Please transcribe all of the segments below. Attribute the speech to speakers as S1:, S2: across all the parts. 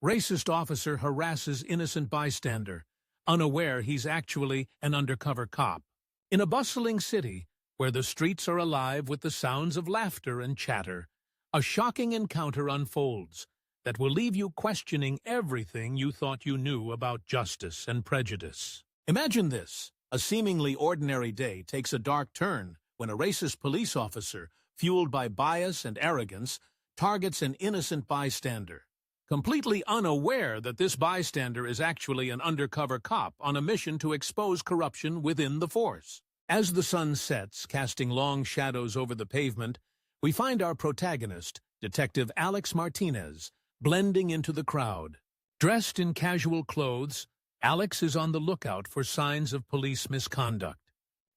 S1: Racist officer harasses innocent bystander, unaware he's actually an undercover cop. In a bustling city, where the streets are alive with the sounds of laughter and chatter, a shocking encounter unfolds that will leave you questioning everything you thought you knew about justice and prejudice. Imagine this. A seemingly ordinary day takes a dark turn when a racist police officer, fueled by bias and arrogance, targets an innocent bystander, completely unaware that this bystander is actually an undercover cop on a mission to expose corruption within the force. As the sun sets, casting long shadows over the pavement, we find our protagonist, Detective Alex Martinez, blending into the crowd. Dressed in casual clothes, Alex is on the lookout for signs of police misconduct.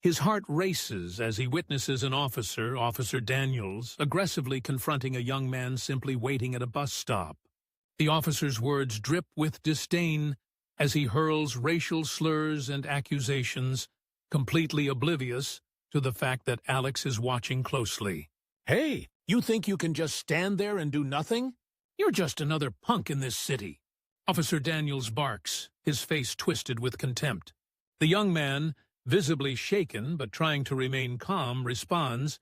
S1: His heart races as he witnesses an officer, Officer Daniels, aggressively confronting a young man simply waiting at a bus stop. The officer's words drip with disdain as he hurls racial slurs and accusations, completely oblivious to the fact that Alex is watching closely. "Hey, you think you can just stand there and do nothing? You're just another punk in this city." Officer Daniels barks, his face twisted with contempt. The young man, visibly shaken but trying to remain calm, responds,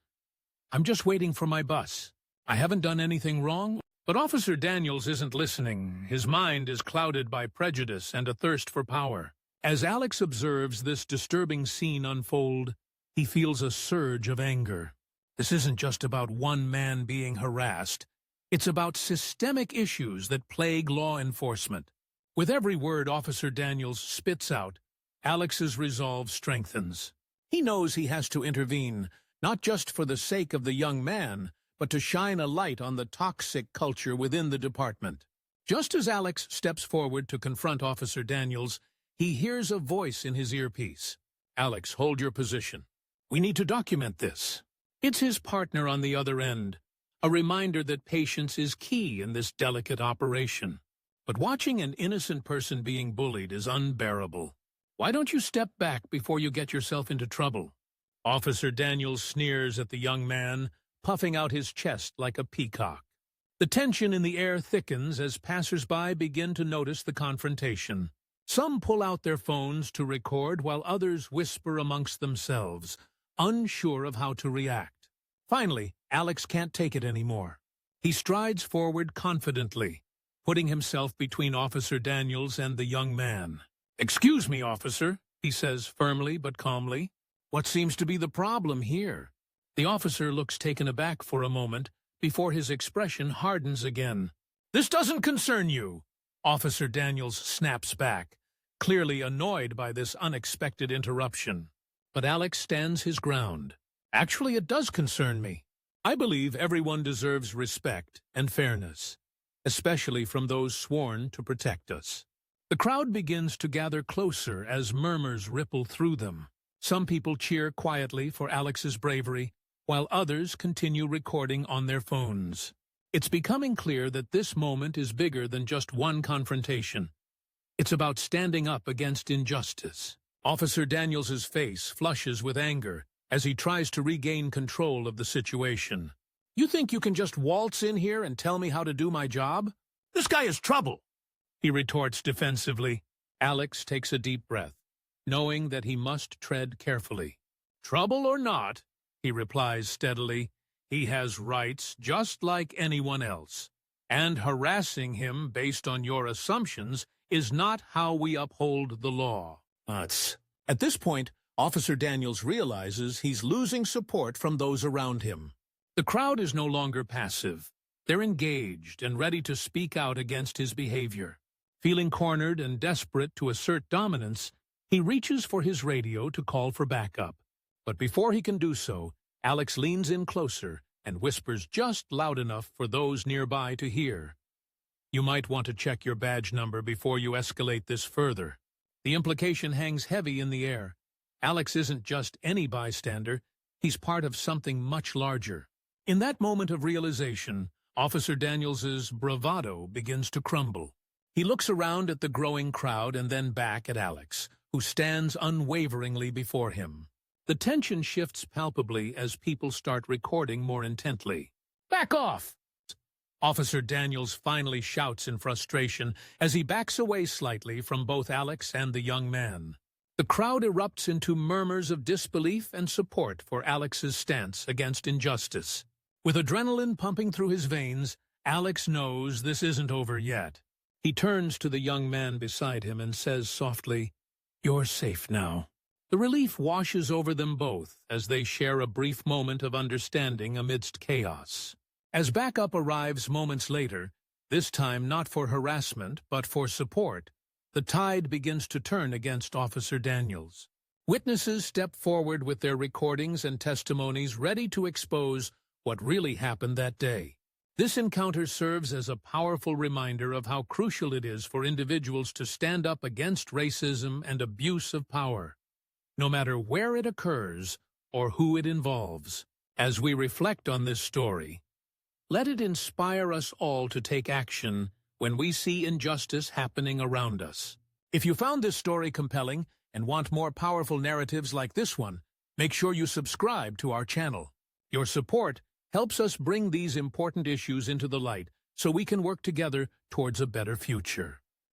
S1: "I'm just waiting for my bus. I haven't done anything wrong." But Officer Daniels isn't listening. His mind is clouded by prejudice and a thirst for power. As Alex observes this disturbing scene unfold, he feels a surge of anger. This isn't just about one man being harassed. It's about systemic issues that plague law enforcement. With every word Officer Daniels spits out, Alex's resolve strengthens. He knows he has to intervene, not just for the sake of the young man, but to shine a light on the toxic culture within the department. Just as Alex steps forward to confront Officer Daniels, he hears a voice in his earpiece. "Alex, hold your position. We need to document this." It's his partner on the other end, a reminder that patience is key in this delicate operation. But watching an innocent person being bullied is unbearable. "Why don't you step back before you get yourself into trouble?" Officer Daniels sneers at the young man, puffing out his chest like a peacock. The tension in the air thickens as passers-by begin to notice the confrontation. Some pull out their phones to record while others whisper amongst themselves, unsure of how to react. Finally, Alex can't take it anymore. He strides forward confidently, putting himself between Officer Daniels and the young man. "Excuse me, officer," he says firmly but calmly. "What seems to be the problem here?" The officer looks taken aback for a moment before his expression hardens again. "This doesn't concern you," Officer Daniels snaps back, clearly annoyed by this unexpected interruption. But Alex stands his ground. "Actually, it does concern me. I believe everyone deserves respect and fairness, especially from those sworn to protect us." The crowd begins to gather closer as murmurs ripple through them. Some people cheer quietly for Alex's bravery, while others continue recording on their phones. It's becoming clear that this moment is bigger than just one confrontation. It's about standing up against injustice. Officer Daniels's face flushes with anger as he tries to regain control of the situation. "You think you can just waltz in here and tell me how to do my job? This guy is trouble," he retorts defensively. Alex takes a deep breath, knowing that he must tread carefully. "Trouble or not," he replies steadily, "he has rights just like anyone else. And harassing him based on your assumptions is not how we uphold the law." At this point, Officer Daniels realizes he's losing support from those around him. The crowd is no longer passive. They're engaged and ready to speak out against his behavior. Feeling cornered and desperate to assert dominance, he reaches for his radio to call for backup. But before he can do so, Alex leans in closer and whispers just loud enough for those nearby to hear. "You might want to check your badge number before you escalate this further." The implication hangs heavy in the air. Alex isn't just any bystander, he's part of something much larger. In that moment of realization, Officer Daniels's bravado begins to crumble. He looks around at the growing crowd and then back at Alex, who stands unwaveringly before him. The tension shifts palpably as people start recording more intently. "Back off!" Officer Daniels finally shouts in frustration as he backs away slightly from both Alex and the young man. The crowd erupts into murmurs of disbelief and support for Alex's stance against injustice. With adrenaline pumping through his veins, Alex knows this isn't over yet. He turns to the young man beside him and says softly, "You're safe now." The relief washes over them both as they share a brief moment of understanding amidst chaos. As backup arrives moments later, this time not for harassment but for support, the tide begins to turn against Officer Daniels. Witnesses step forward with their recordings and testimonies ready to expose what really happened that day. This encounter serves as a powerful reminder of how crucial it is for individuals to stand up against racism and abuse of power, no matter where it occurs or who it involves. As we reflect on this story, let it inspire us all to take action when we see injustice happening around us. If you found this story compelling and want more powerful narratives like this one, make sure you subscribe to our channel. Your support helps us bring these important issues into the light so we can work together towards a better future.